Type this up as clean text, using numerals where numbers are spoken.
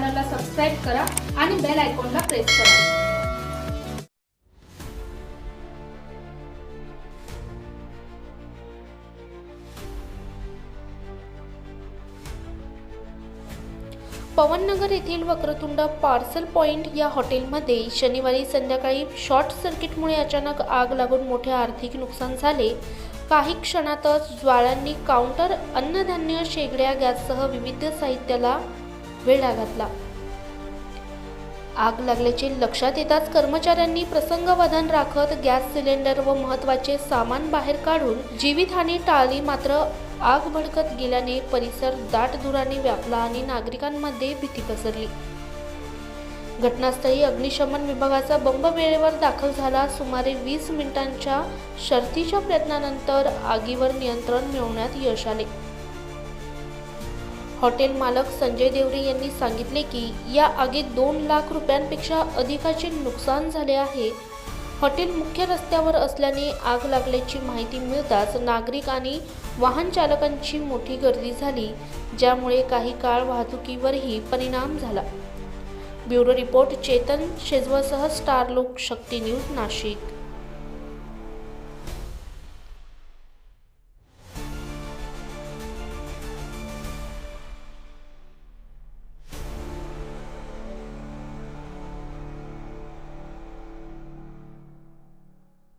चॅनलला सबस्क्राइब करा आणि बेल आयकॉनला प्रेस करा। पवननगर येथील वक्रतुंड पार्सल पॉइंट या हॉटेलमध्ये शनिवारी संध्याकाळी शॉर्ट सर्किटमुळे अचानक आग लागून मोठे आर्थिक नुकसान झाले। काही क्षणातच ज्वाळांनी काउंटर, अन्नधान्य, शेगड्या, गॅससह विविध साहित्याला वेढा घातला। आग लागल्याचे लक्षात येताच कर्मचाऱ्यांनी प्रसंगावधान राखत गॅस सिलेंडर व महत्त्वाचे सामान बाहेर काढून जीवितहानी टाळली। मात्र आग भडकत गेल्याने परिसर दाट धुराने व्यापला आणि नागरिकांमध्ये भीती पसरली। घटनास्थळी अग्निशमन विभागाचा बंब वेळेवर दाखल झाला। सुमारे 20 मिनिटांच्या शर्थीच्या प्रयत्नानंतर आगीवर नियंत्रण मिळवण्यात यश आले। हॉटेल मालक संजय देवरे यांनी सांगितले की या आगीत 2 लाख रुपयांपेक्षा अधिकाचे नुकसान झाले आहे। हॉटेल मुख्य रस्त्यावर असल्याने आग लागल्याची माहिती मिळताच नागरिक आणि वाहन चालकांची मोठी गर्दी झाली, ज्यामुळे काही काळ वाहतुकीवरही परिणाम झाला। ब्युरो रिपोर्ट चेतन शेजवळसह स्टार लोकशक्ती न्यूज नाशिक।